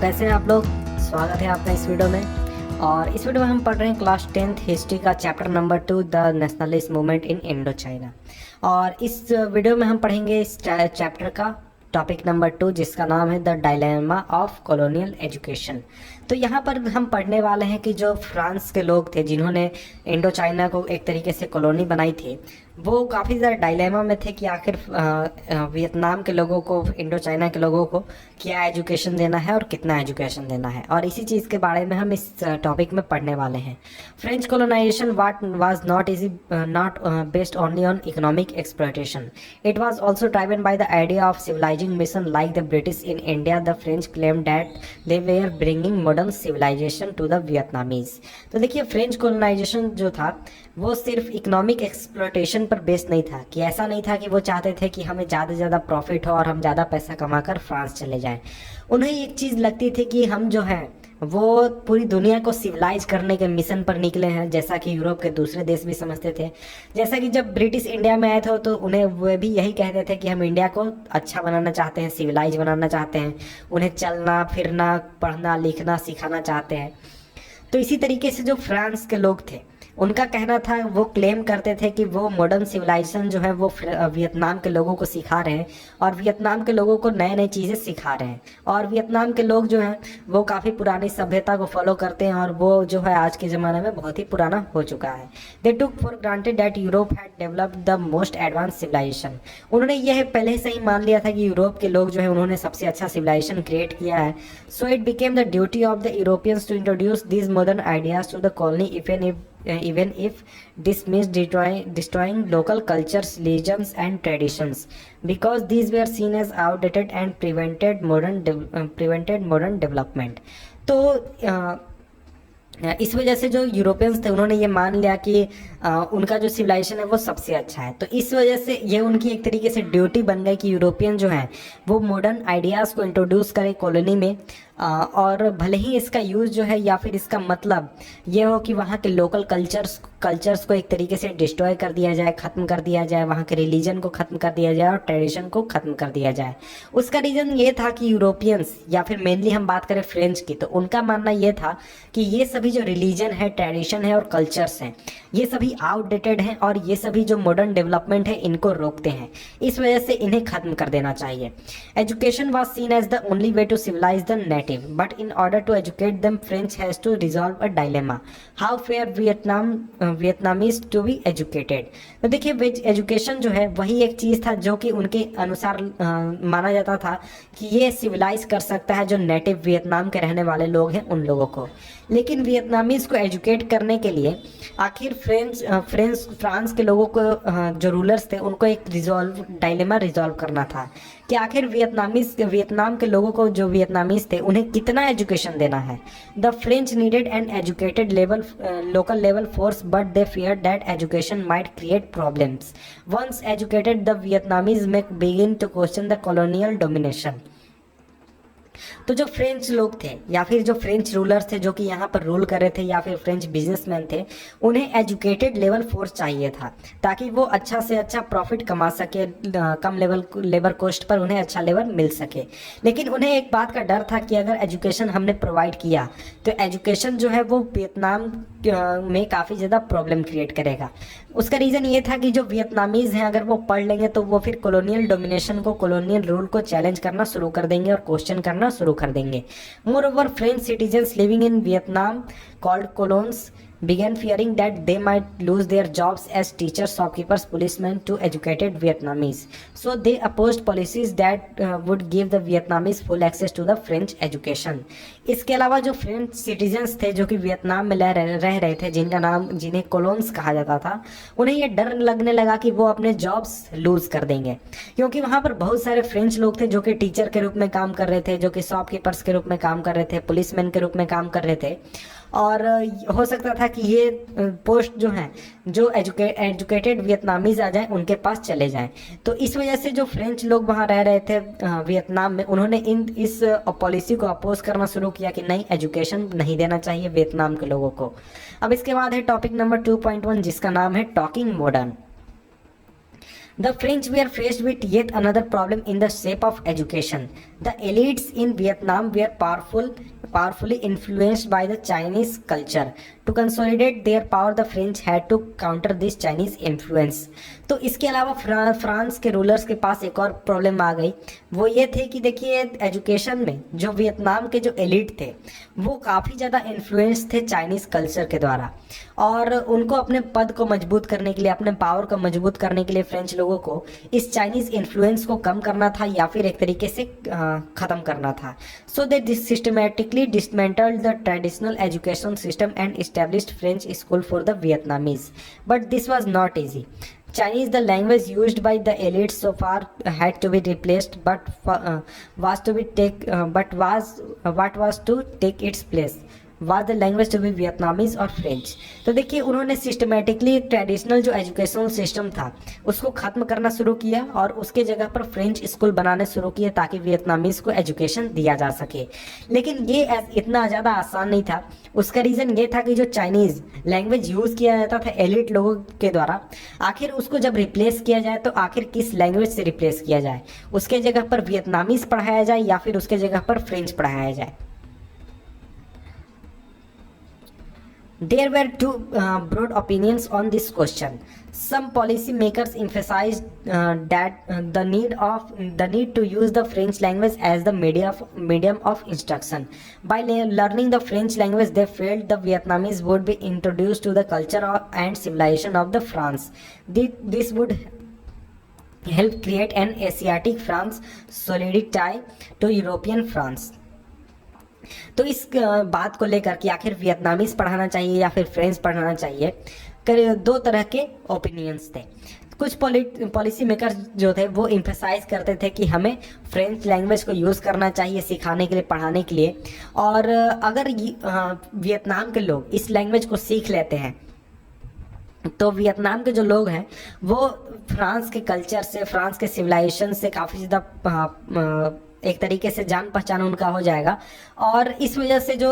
कैसे हैं आप लोग। स्वागत है आपका इस वीडियो में। और इस वीडियो में हम पढ़ रहे हैं क्लास 10th हिस्ट्री का chapter number 2 the nationalist movement in Indo China. और इस वीडियो में हम पढ़ेंगे इस चैप्टर का टॉपिक नंबर 2 जिसका नाम है the dilemma of colonial education. तो यहाँ पर हम पढ़ने वाले हैं कि जो फ्रांस के लोग थे जिन्होंने इंडो चाइना को एक तरीके से कॉलोनी बनाई थी, वो काफ़ी ज़्यादा डायलेमा में थे कि आखिर वियतनाम के लोगों को, इंडो चाइना के लोगों को क्या एजुकेशन देना है और कितना एजुकेशन देना है। और इसी चीज़ के बारे में हम इस टॉपिक में पढ़ने वाले हैं। French colonization was not easy, not based only on economic exploitation. It was also driven by the idea of civilizing mission. Like the British in India, the French claimed that they were bringing modern civilization to the Vietnamese. तो देखिए, French colonization जो था वो सिर्फ economic exploitation पर based नहीं था, कि ऐसा नहीं था कि वो चाहते थे कि हमें ज़्यादा से ज़्यादा प्रॉफिट हो और हम ज़्यादा पैसा कमाकर फ्रांस चले जाएं। उन्हें एक चीज़ लगती थी कि हम जो हैं वो पूरी दुनिया को सिविलाइज करने के मिशन पर निकले हैं, जैसा कि यूरोप के दूसरे देश भी समझते थे। जैसा कि जब ब्रिटिश इंडिया में आए थे तो उन्हें वो भी यही कहते थे कि हम इंडिया को अच्छा बनाना चाहते हैं, सिविलाइज बनाना चाहते हैं, उन्हें चलना फिरना पढ़ना लिखना सिखाना चाहते हैं। तो इसी तरीके से जो फ्रांस के लोग थे उनका कहना था, वो क्लेम करते थे कि वो मॉडर्न सिविलाइजेशन जो है वो वियतनाम के लोगों को सिखा रहे हैं और वियतनाम के लोगों को नए नई चीज़ें सिखा रहे हैं। और वियतनाम के लोग जो हैं वो काफ़ी पुरानी सभ्यता को फॉलो करते हैं और वो जो है आज के ज़माने में बहुत ही पुराना हो चुका है। They took for granted that Europe had developed the most advance civilisation. उन्होंने यह पहले से ही मान लिया था कि यूरोप के लोग जो है उन्होंने सबसे अच्छा सिविलाइजेशन क्रिएट किया है। So it became the duty of the Europeans to introduce these modern ideas to the colony even if dismissed destroying local cultures, religions and traditions, because these were seen as outdated and prevented modern development. तो इस वजह से जो Europeans थे उन्होंने ये मान लिया कि उनका जो सिविलाइजेशन है वो सबसे अच्छा है। तो इस वजह से ये उनकी एक तरीके से ड्यूटी बन गई कि यूरोपियन जो है वो मॉडर्न आइडियाज़ को इंट्रोड्यूस करें कॉलोनी में। और भले ही इसका यूज़ जो है या फिर इसका मतलब ये हो कि वहाँ के लोकल कल्चर्स को एक तरीके से डिस्ट्रॉय कर दिया जाए, ख़त्म कर दिया जाए, वहाँ के रिलीजन को ख़त्म कर दिया जाए और ट्रेडिशन को ख़त्म कर दिया जाए। उसका रीज़न ये था कि यूरोपियंस या फिर मेनली हम बात करें फ्रेंच की, तो उनका मानना ये था कि ये सभी जो रिलीजन है, ट्रेडिशन है और कल्चर्स हैं, ये सभी आउटडेटेड हैं और ये सभी जो मॉडर्न डेवलपमेंट है इनको रोकते हैं। इस वजह से इन्हें ख़त्म कर देना चाहिए। Education was seen as the only way to civilise the native, but in order to educate them French has to resolve a dilemma, how far Vietnamese to be educated. तो देखिए, एजुकेशन जो है वही एक चीज़ था जो कि उनके अनुसार माना जाता था कि ये सिविलाइज कर सकता है जो नेटिव वियतनाम के रहने वाले लोग हैं उन लोगों को। लेकिन वियतनामीज को एजुकेट करने के लिए आखिर फ्रांस के लोगों को, जो रूलर्स थे, उनको एक डायलेमा रिजॉल्व करना था कि आखिर वियतनाम के लोगों को, जो वियतनामीज थे, उन्हें कितना एजुकेशन देना है। The French needed an educated local level force, but they fear that education might create problems. Once educated the Vietnamese may begin to question the colonial domination. तो जो फ्रेंच लोग थे या फिर जो फ्रेंच रूलर्स थे जो कि यहाँ पर रूल कर रहे थे या फिर फ्रेंच बिजनेसमैन थे, उन्हें एजुकेटेड लेवल फोर्स चाहिए था ताकि वो अच्छा से अच्छा प्रॉफिट कमा सके, कम लेबर कॉस्ट पर उन्हें अच्छा लेबर मिल सके। लेकिन उन्हें एक बात का डर था कि अगर एजुकेशन हमने प्रोवाइड किया तो एजुकेशन जो है वो वियतनाम में काफ़ी ज़्यादा प्रॉब्लम क्रिएट करेगा। उसका रीज़न ये था कि जो वियतनामीज़ हैं अगर वो पढ़ लेंगे तो वो फिर कॉलोनियल डोमिनेशन को, कॉलोनियल रूल को चैलेंज करना शुरू कर देंगे और क्वेश्चन करना शुरू कर देंगे। Moreover, French citizens living in Vietnam called colons began fearing that they might lose their jobs as teachers, shopkeepers, policemen to educated Vietnamese. So they opposed policies that would give the Vietnamese full access to the French education. इसके अलावा जो French citizens थे जो कि Vietnam में रह रहे थे, जिन्हें कोलोन्स कहा जाता था, उन्हें ये डर लगने लगा कि वो अपने जॉब्स लूज कर देंगे, क्योंकि वहाँ पर बहुत सारे फ्रेंच लोग थे जो कि टीचर के रूप में काम कर रहे थे, जो कि शॉपकीपर्स के रूप में काम कर रहे थे, पुलिसमैन के रूप में काम कर रहे थे। और हो सकता था कि ये पोस्ट जो हैं, जो एजुकेटेड वियतनामीज आ जाएं, उनके पास चले जाएं। तो इस वजह से जो फ्रेंच लोग वहाँ रह रहे थे वियतनाम में, उन्होंने इस पॉलिसी को अपोज करना शुरू किया कि नहीं, एजुकेशन नहीं देना चाहिए वियतनाम के लोगों को। अब इसके बाद है टॉपिक नंबर 2.1 जिसका नाम है talking modern. The French were faced with yet another problem in the shape of education. The elites in Vietnam were powerfully influenced by the Chinese culture. To consolidate their power, the French had to counter this Chinese influence. तो इसके अलावा France के rulers के पास एक और problem आ गई, वो ये थे कि देखिए एजुकेशन में जो वियतनाम के जो एलिट थे वो काफ़ी ज़्यादा इन्फ्लुएंस थे चाइनीज़ कल्चर के द्वारा, और उनको अपने पद को मजबूत करने के लिए, अपने पावर को मजबूत करने के लिए फ्रेंच लोगों को इस चाइनीज़ इन्फ्लुएंस को कम करना था या फिर एक तरीके से ख़त्म करना था. So they systematically dismantled the traditional education system and established French school for the Vietnamese. But this was not easy. Chinese, the language used by the elites so far, had to be replaced, but what was to take its place? Was the language to be Vietnamese और French? तो देखिए उन्होंने systematically traditional जो educational system था उसको ख़त्म करना शुरू किया और उसके जगह पर फ्रेंच स्कूल बनाने शुरू किए ताकि वियतनामीज़ को एजुकेशन दिया जा सके. लेकिन ये इतना ज़्यादा आसान नहीं था. उसका रीज़न ये था कि जो चाइनीज़ लैंग्वेज यूज़ किया जाता था एलिट लोगों के द्वारा, आखिर उसको जब रिप्लेस किया जाए तो आखिर किस लैंग्वेज से रिप्लेस किया जाए? उसके जगह पर वियतनामीज़ पढ़ाया जाए या फिर उसके जगह पर फ्रेंच पढ़ाया जाए? There were two broad opinions on this question. Some policy makers emphasized that the need to use the French language as the medium of instruction. By learning the French language, they felt the Vietnamese would be introduced to the culture and civilization of the France. This would help create an Asiatic France solidify to European France. तो इस बात को लेकर कि आखिर Vietnamese पढ़ाना चाहिए या फिर फ्रेंच पढ़ाना चाहिए, दो तरह के ओपिनियंस थे. कुछ पॉलिसी मेकर्स जो थे वो इम्फेसाइज करते थे कि हमें फ्रेंच लैंग्वेज को यूज़ करना चाहिए सिखाने के लिए, पढ़ाने के लिए, और अगर वियतनाम के लोग इस लैंग्वेज को सीख लेते हैं तो वियतनाम के जो लोग हैं वो फ्रांस के कल्चर से, फ्रांस के सिविलाइजेशन से काफ़ी ज़्यादा एक तरीके से जान पहचान उनका हो जाएगा, और इस वजह से जो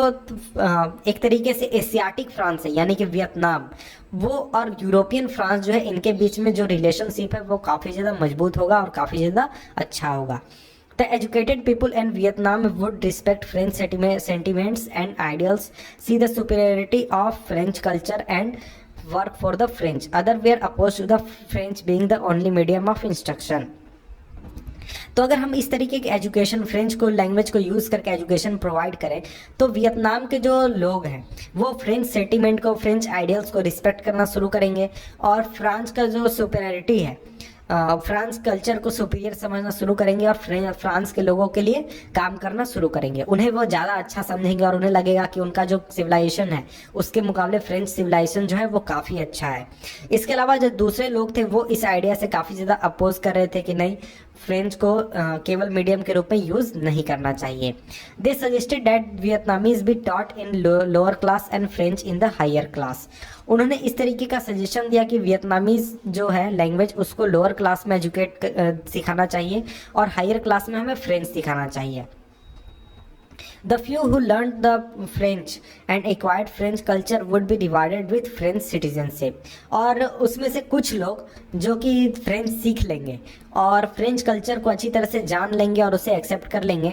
एक तरीके से एशियाटिक फ्रांस है यानी कि वियतनाम, वो और यूरोपियन फ्रांस जो है इनके बीच में जो रिलेशनशिप है वो काफ़ी ज़्यादा मजबूत होगा और काफ़ी ज़्यादा अच्छा होगा. The educated people in Vietnam would respect French sentiments and ideals, see the superiority of French culture and work for the French. Others were opposed to the French being the only medium of instruction. तो अगर हम इस तरीके के education, French को language को use करके education provide करें तो वियतनाम के जो लोग हैं वो फ्रेंच सेंटीमेंट को, फ्रेंच आइडियल्स को रिस्पेक्ट करना शुरू करेंगे, और फ्रांस का जो सुपेरियरिटी है, फ्रांस कल्चर को सुपीरियर समझना शुरू करेंगे और फ्रांस के लोगों के लिए काम करना शुरू करेंगे. उन्हें वो ज़्यादा अच्छा समझेंगे और उन्हें लगेगा कि उनका जो सिविलाइजेशन है उसके मुकाबले फ्रेंच सिविलाइजेशन जो है वो काफ़ी अच्छा है. इसके अलावा जो दूसरे लोग थे वो इस आइडिया से काफ़ी ज़्यादा अपोज कर रहे थे कि नहीं, फ्रेंच को केवल मीडियम के रूप में यूज़ नहीं करना चाहिए. They suggested that Vietnamese be taught in lower class and French in the higher class. उन्होंने इस तरीके का सजेशन दिया कि वियतनामीज जो है लैंग्वेज उसको लोअर क्लास में सिखाना चाहिए और हायर क्लास में हमें फ्रेंच सिखाना चाहिए. The few who learned the French and acquired French culture would be rewarded with French citizenship. और उसमें से कुछ लोग जो कि फ्रेंच सीख लेंगे और फ्रेंच कल्चर को अच्छी तरह से जान लेंगे और उसे एक्सेप्ट कर लेंगे,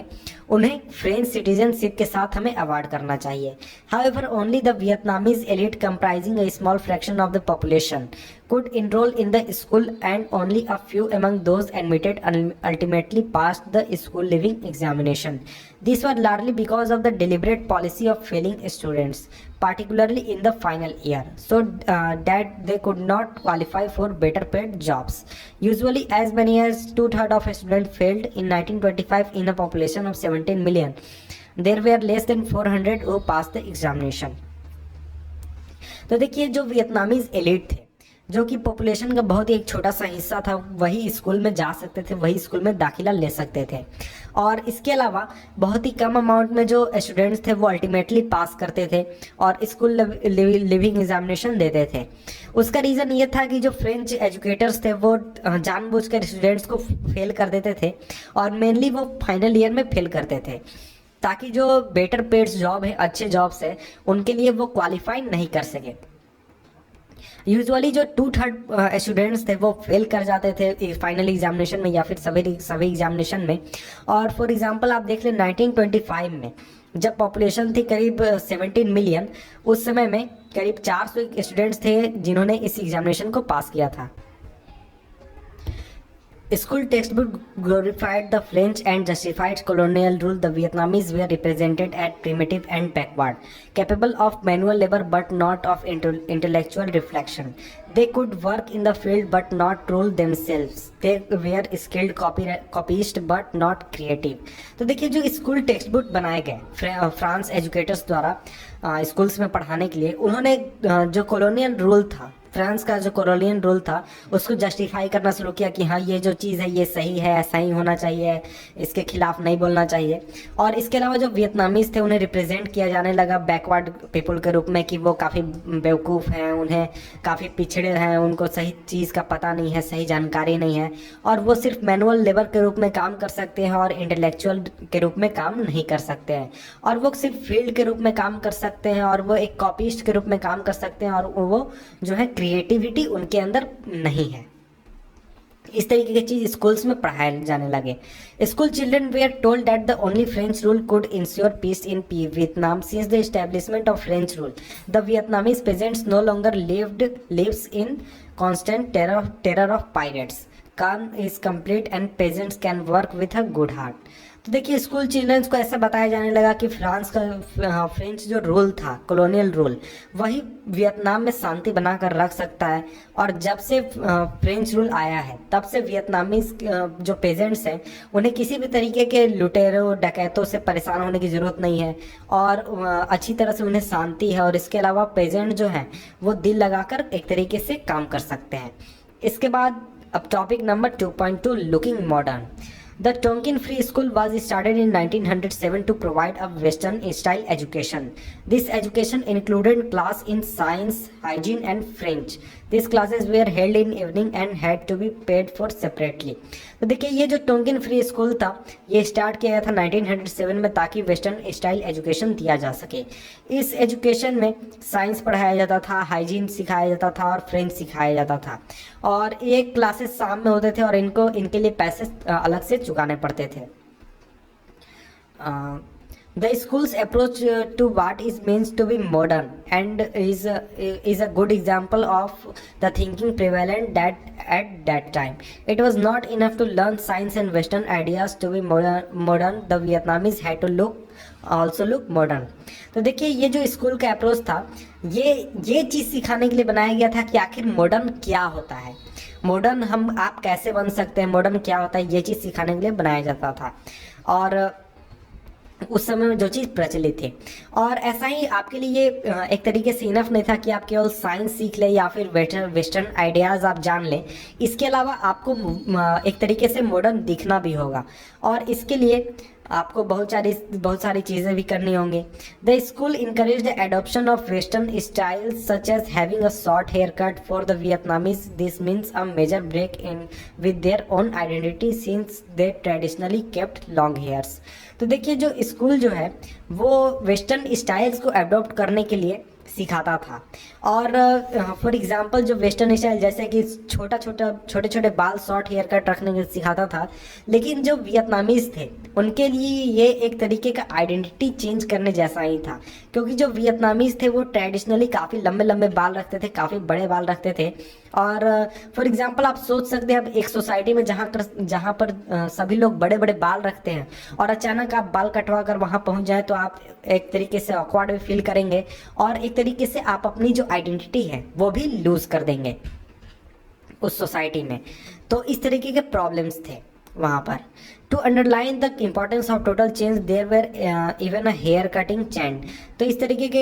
उन्हें फ्रेंच सिटीजनशिप के साथ हमें अवार्ड करना चाहिए. However, only the Vietnamese elite comprising a small fraction of the population could enroll in the school, and only a few among those admitted ultimately passed the school leaving examination. This was largely because of the deliberate policy of failing students, particularly in the final year, so that they could not qualify for better paid jobs. Usually as many as 2/3 of students failed. In 1925, in a population of 17 million, there were less than 400 who passed the examination. तो देखिए जो Vietnamese elite थे जो कि population का बहुत ही एक छोटा सा हिस्सा था, वही स्कूल में जा सकते थे, वही स्कूल में दाखिला ले सकते थे, और इसके अलावा बहुत ही कम अमाउंट में जो स्टूडेंट्स थे वो अल्टीमेटली पास करते थे और स्कूल लिविंग एग्जामिनेशन देते थे. उसका रीज़न ये था कि जो फ्रेंच एजुकेटर्स थे वो जानबूझकर स्टूडेंट्स को फेल कर देते थे और मेनली वो फाइनल ईयर में फेल करते थे ताकि जो बेटर पेड जॉब है, अच्छे जॉब्स है, उनके लिए वो क्वालिफाई नहीं कर सके. यूजुअली जो 2/3 स्टूडेंट्स थे वो फेल कर जाते थे फाइनल एग्जामिनेशन में या फिर सभी एग्जामिनेशन में। और फॉर एग्जांपल आप देख लें 1925 में जब पॉपुलेशन थी करीब 17 मिलियन, उस समय में करीब 400 स्टूडेंट्स थे जिन्होंने इस एग्जामिनेशन को पास किया था। School textbook glorified the French and justified colonial rule. The Vietnamese were represented as primitive and backward, capable of manual labor but not of intellectual reflection. They could work in the field but not rule themselves. They were skilled copyists but not creative. तो देखिए जो school text book बनाए गए France educators द्वारा schools में पढ़ाने के लिए, उन्होंने जो कॉलोनियल रूल था, फ्रांस का जो कॉलोनियल रूल था, उसको जस्टिफाई करना शुरू किया कि हाँ ये जो चीज़ है ये सही है, ऐसा ही होना चाहिए, इसके खिलाफ नहीं बोलना चाहिए। और इसके अलावा जो वियतनामीज थे उन्हें रिप्रेजेंट किया जाने लगा बैकवर्ड पीपल के रूप में कि वो काफ़ी बेवकूफ़ हैं, उन्हें काफ़ी पिछड़े हैं, उनको सही चीज़ का पता नहीं है, सही जानकारी नहीं है, और वो सिर्फ मैनुअल लेबर के रूप में काम कर सकते हैं और इंटेलेक्चुअल के रूप में काम नहीं कर सकते हैं, और वो सिर्फ फील्ड के रूप में काम कर सकते हैं, और वो एक कॉपिस्ट के रूप में काम कर सकते हैं, और वो जो है क्रिएटिविटी उनके अंदर नहीं है। इस तरीके की चीज स्कूल्स में पढ़ाए जाने लगे। School children were told that the only French rule could ensure peace in Vietnam since the establishment of French rule the Vietnamese peasants no longer lives in constant terror of pirates. Calm is complete and peasants can work with a good heart. तो देखिए school children's को ऐसा बताया जाने लगा कि France का French जो रूल था, कॉलोनियल रूल, वही वियतनाम में शांति बनाकर रख सकता है। और जब से फ्रेंच रूल आया है तब से वियतनामी जो पेजेंट्स हैं उन्हें किसी भी तरीके के लुटेरों डकैतों से परेशान होने की ज़रूरत नहीं है, और अच्छी तरह से उन्हें शांति है। और इसके अलावा पेजेंट जो हैं वो दिल लगाकर एक तरीके से काम कर सकते हैं। इसके बाद अब topic number 2.2 looking modern. The Tonkin Free School was started in 1907 to provide a Western style education. This education included class in science, hygiene and French. These classes were held in evening and had to be paid for separately. तो देखिए ये जो Tonkin free school था ये start किया गया था 1907 में ताकि वेस्टर्न स्टाइल एजुकेशन दिया जा सके। इस एजुकेशन में साइंस पढ़ाया जाता था, हाइजीन सिखाया जाता था और फ्रेंच सिखाया जाता था, और ये क्लासेस शाम में होते थे और इनके लिए पैसे अलग से चुकाने पड़ते थे। The school's approach to what is meant to be modern and is a good example of the thinking prevalent at that time. It was not enough to learn science and Western ideas to be modern. The Vietnamese had to also look modern. तो देखिए ये जो school का approach था ये चीज़ सिखाने के लिए बनाया गया था कि आखिर मॉडर्न क्या होता है, मॉडर्न आप कैसे बन सकते हैं, मॉडर्न क्या होता है, ये चीज़ सिखाने के लिए बनाया जाता था। और उस समय में जो चीज़ प्रचलित थी, और ऐसा ही आपके लिए एक तरीके से इनफ नहीं था कि आप केवल साइंस सीख लें या फिर वेस्टर्न आइडियाज़ आप जान लें। इसके अलावा आपको एक तरीके से मॉडर्न दिखना भी होगा, और इसके लिए आपको बहुत सारी चीज़ें भी करनी होंगी। The school encourage the adoption of western style such as having a short hair cut for the Vietnamese. This means a major break in with their own identity since they traditionally kept long hairs. तो देखिए जो school जो है वो western styles को adopt करने के लिए सिखाता था, और फॉर एग्जांपल जो वेस्टर्न स्टाइल जैसे कि छोटे छोटे बाल शॉर्ट हेयर कट रखने के सिखाता था, लेकिन जो वियतनामीज थे उनके लिए ये एक तरीके का आइडेंटिटी चेंज करने जैसा ही था, क्योंकि जो वियतनामीज थे वो ट्रेडिशनली काफ़ी लंबे लंबे बाल रखते थे, काफ़ी बड़े बाल रखते थे। और फॉर एग्जांपल आप सोच सकते हैं अब एक सोसाइटी में जहाँ पर सभी लोग बड़े बड़े बाल रखते हैं और अचानक आप बाल कटवा कर वहाँ पहुँच जाए तो आप एक तरीके से ऑकवर्ड भी फील करेंगे, और एक तरीके से आप अपनी जो आइडेंटिटी है वो भी लूज कर देंगे उस सोसाइटी में। तो इस तरीके के प्रॉब्लम्स थे वहाँ पर। To underline the importance of total change there were even a hair cutting chant. तो इस तरीके के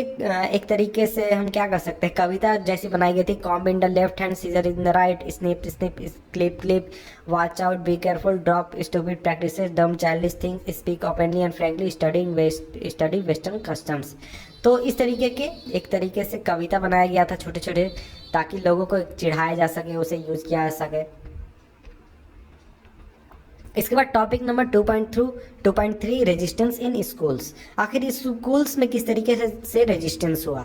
एक तरीके से हम क्या कर सकते हैं, कविता जैसी बनाई गई थी। Comb in the left hand, scissor in the right, snip snip clip clip, watch out, be careful, drop stupid practices, dumb childish things, speak openly and frankly, study western customs. तो इस तरीके के एक तरीके से कविता बनाया गया था छोटे छोटे, ताकि लोगों को चिढ़ाया जा सके, उसे यूज़ किया जा सके। इसके बाद topic number 2.3 resistance in schools. आखिर स्कूल्स में किस तरीके से रेजिस्टेंस हुआ।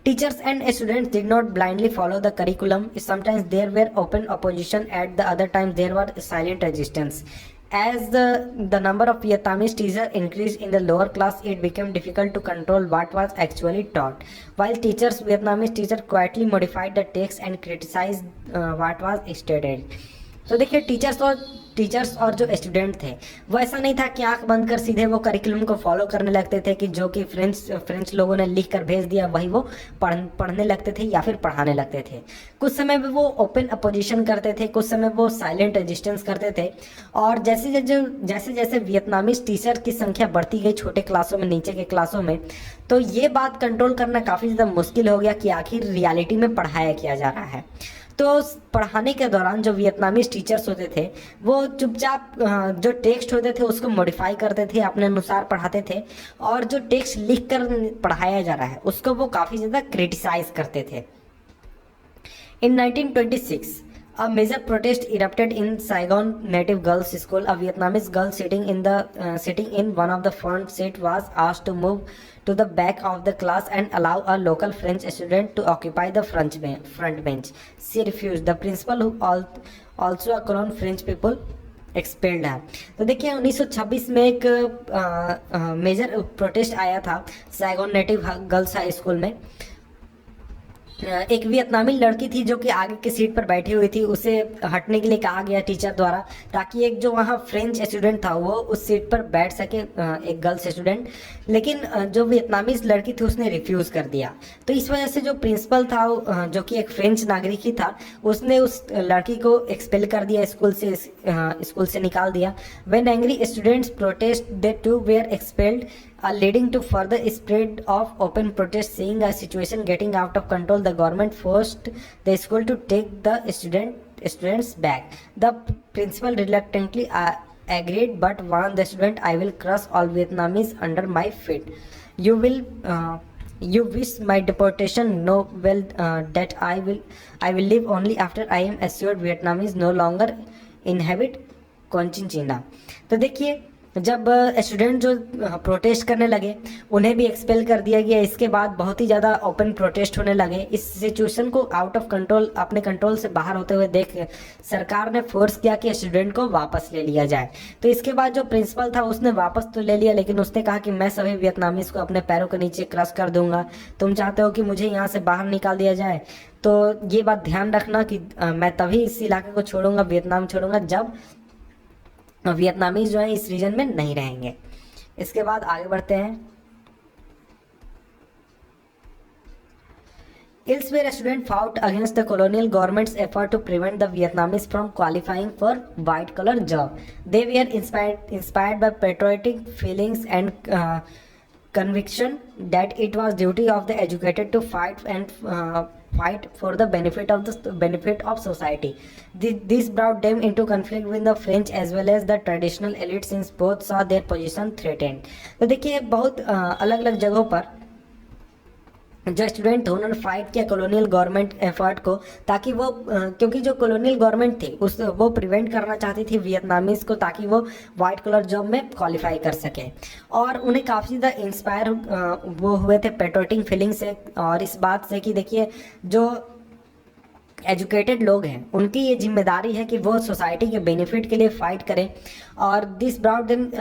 Teachers and students did not blindly follow the curriculum, sometimes there were open opposition, at the other times there were silent resistance. As the number of Vietnamese teachers increased in the lower class, it became difficult to control what was actually taught. While Vietnamese teachers quietly modified the text and criticized what was stated. तो देखिए teachers और जो student थे वो ऐसा नहीं था कि आंख बंद कर सीधे वो करिकुलम को फॉलो करने लगते थे कि जो कि फ्रेंच लोगों ने लिख कर भेज दिया वही वो पढ़ने लगते थे या फिर पढ़ाने लगते थे। कुछ समय में वो ओपन अपोजिशन करते थे, कुछ समय वो साइलेंट रेजिस्टेंस करते थे। और जैसे जैसे वियतनामीज टीचर की संख्या बढ़ती गई छोटे क्लासों में, नीचे के क्लासों में, तो ये बात कंट्रोल करना काफ़ी ज़्यादा मुश्किल हो गया कि आखिर रियलिटी में पढ़ाया किया जा रहा है। तो पढ़ाने के दौरान जो वियतनामीज टीचर्स होते थे वो चुपचाप जो टेक्स्ट होते थे उसको मॉडिफाई करते थे, अपने अनुसार पढ़ाते थे, और जो टेक्स्ट लिख कर पढ़ाया जा रहा है उसको वो काफ़ी ज़्यादा क्रिटिसाइज करते थे। In 1926, a major protest erupted in Saigon Native Girls School. A Vietnamese girl sitting in one of the front seats was asked to move to the back of the class and allow a local French student to occupy the front bench. She refused. The principal, who also a cologne French people, expelled है। तो देखिए 1926 में एक major protest आया था सैगोन native girls high school में। एक वियतनामी लड़की थी जो कि आगे की सीट पर बैठी हुई थी, उसे हटने के लिए कहा गया टीचर द्वारा ताकि एक जो वहाँ फ्रेंच स्टूडेंट था वो उस सीट पर बैठ सके, एक गर्ल्स स्टूडेंट। लेकिन जो वियतनामीज लड़की थी उसने रिफ्यूज़ कर दिया। तो इस वजह से जो प्रिंसिपल था जो कि एक फ्रेंच नागरिक ही था, उसने उस लड़की को एक्सपेल कर दिया, स्कूल से निकाल दिया। When angry students protest they too were expelled, leading to further spread of open protest. Seeing a situation getting out of control, the government forced the school to take the students back. The principal reluctantly agreed but warned the student, "I will crush all Vietnamese under my feet. You wish my deportation? Know well that I will leave only after I am assured Vietnamese no longer inhabit Cochinchina." तो देखिए जब student जो protest करने लगे उन्हें भी expel कर दिया गया। इसके बाद बहुत ही ज़्यादा ओपन प्रोटेस्ट होने लगे। इस सिचुएशन को आउट ऑफ कंट्रोल, अपने कंट्रोल से बाहर होते हुए देख सरकार ने फोर्स किया कि स्टूडेंट को वापस ले लिया जाए। तो इसके बाद जो प्रिंसिपल था उसने वापस तो ले लिया, लेकिन उसने कहा कि मैं सभी वियतनामीज को अपने पैरों के नीचे क्रश कर दूंगा। तुम चाहते हो कि मुझे यहाँ से बाहर निकाल दिया जाए, तो ये बात ध्यान रखना कि मैं तभी इस इलाके को छोड़ूंगा, वियतनाम छोड़ूंगा, जब वियतनामीज जो है इस रीजन में नहीं रहेंगे। इसके बाद आगे बढ़ते हैं। Elsewhere, students fought against the colonial government's effort to prevent the Vietnamese from qualifying for white-collar job. They were inspired by patriotic feelings and conviction that it was duty of the educated to fight for the benefit of society. This brought them into conflict with the French as well as the traditional elite, since both saw their position threatened. तो देखिए बहुत अलग अलग जगहों पर जो student थे उन्होंने फाइट किया कॉलोनियल गवर्नमेंट एफर्ट को, ताकि वो क्योंकि जो कॉलोनियल गवर्नमेंट थी वो प्रिवेंट करना चाहती थी वियतनामीज को, ताकि वो वाइट कलर जॉब में क्वालिफाई कर सके। और उन्हें काफ़ी ज़्यादा इंस्पायर वो हुए थे पेट्रोटिंग फीलिंग से, और इस बात से कि देखिए जो एजुकेटेड लोग हैं उनकी ये जिम्मेदारी है कि वो सोसाइटी के बेनिफिट के लिए फ़ाइट करें। और this brought them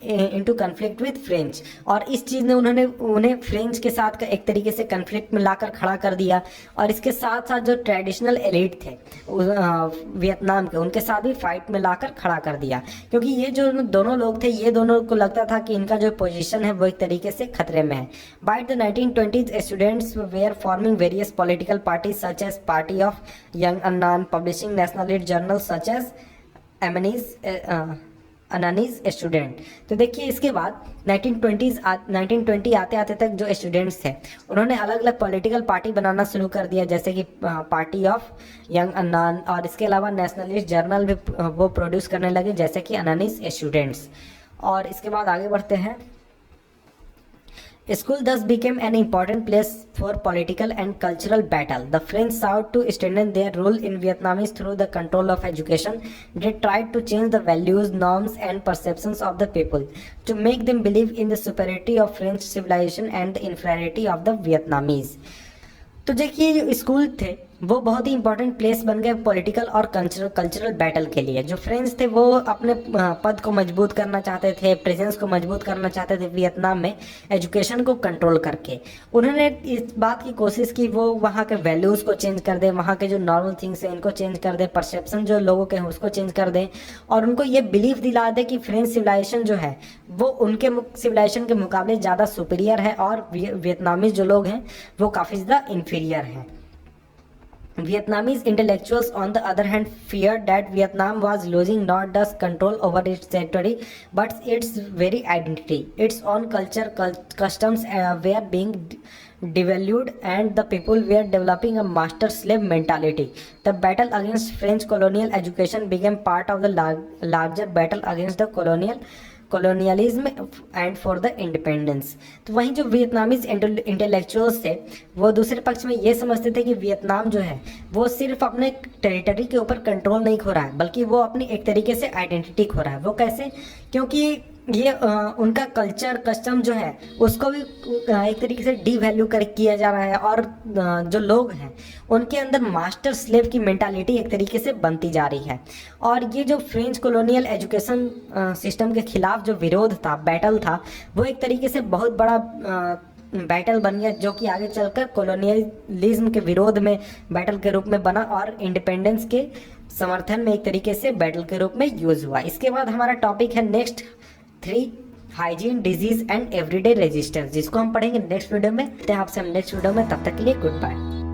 into conflict with French, और इस चीज़ ने उन्हें फ्रेंच के साथ का एक तरीके से कन्फ्लिक्ट में लाकर खड़ा कर दिया। और इसके साथ साथ जो ट्रेडिशनल एलिट थे वियतनाम के, उनके साथ भी फाइट में लाकर खड़ा कर दिया, क्योंकि ये जो दोनों लोग थे ये दोनों को लगता था कि इनका जो पोजीशन है वो एक तरीके से खतरे में है। By the 1920s, students were forming various political parties such as party of young Annam, publishing nationalist journal such as Annamese student. तो देखिए इसके बाद 1920 आते आते तक जो स्टूडेंट्स थे उन्होंने अलग अलग पॉलिटिकल पार्टी बनाना शुरू कर दिया, जैसे कि पार्टी ऑफ यंग अन्नान, और इसके अलावा नेशनलिस्ट जर्नल भी वो प्रोड्यूस करने लगे, जैसे कि अनानीज स्टूडेंट्स। और इसके बाद आगे बढ़ते हैं। School thus became an important place for political and cultural battle. The French sought to strengthen their rule in Vietnamese through the control of education. They tried to change the values, norms, and perceptions of the people to make them believe in the superiority of French civilization and the inferiority of the Vietnamese. तो देखिए जो school थे वो बहुत ही important place बन गए political और cultural battle के लिए। जो फ्रेंच थे वो अपने पद को मजबूत करना चाहते थे, प्रेजेंस को मजबूत करना चाहते थे वियतनाम में एजुकेशन को कंट्रोल करके। उन्होंने इस बात की कोशिश की वो वहाँ के वैल्यूज़ को चेंज कर दें, वहाँ के जो नॉर्मल थिंग्स हैं इनको चेंज कर दें, परसेप्शन जो लोगों के हैं उसको चेंज कर दें और उनको ये बिलीफ दिला दें कि फ्रेंच सिविलाइजेशन जो है वो उनके सिविलाइजेशन के मुकाबले ज़्यादा सुपीरियर है और वियतनामीज जो लोग हैं वो काफ़ी ज़्यादा इन्फीरियर हैं। Vietnamese intellectuals, on the other hand, feared that Vietnam was losing not just control over its territory, but its very identity. Its own culture, customs were being devalued, and the people were developing a master-slave mentality. The battle against French colonial education became part of the larger battle against the colonialism and for the independence. तो वहीं जो Vietnamese intellectuals थे वो दूसरे पक्ष में ये समझते थे कि वियतनाम जो है वो सिर्फ अपने टेरिटरी के ऊपर कंट्रोल नहीं खो रहा है बल्कि वो अपनी एक तरीके से आइडेंटिटी खो रहा है। वो कैसे? क्योंकि ये उनका कल्चर कस्टम जो है उसको भी एक तरीके से डीवैल्यू कर किया जा रहा है और जो लोग हैं उनके अंदर मास्टर स्लेव की मेंटालिटी एक तरीके से बनती जा रही है। और ये जो फ्रेंच कॉलोनियल एजुकेशन सिस्टम के खिलाफ जो विरोध था, बैटल था, वो एक तरीके से बहुत बड़ा बैटल बन गया जो कि आगे चलकर कॉलोनियलिज्म के विरोध में बैटल के रूप में बना और इंडिपेंडेंस के समर्थन में एक तरीके से बैटल के रूप में यूज हुआ। इसके बाद हमारा टॉपिक है next 3 hygiene, disease and everyday resistance, जिसको हम पढ़ेंगे नेक्स्ट वीडियो में। आपसे हम नेक्स्ट वीडियो में, तब तक के लिए गुड बाय।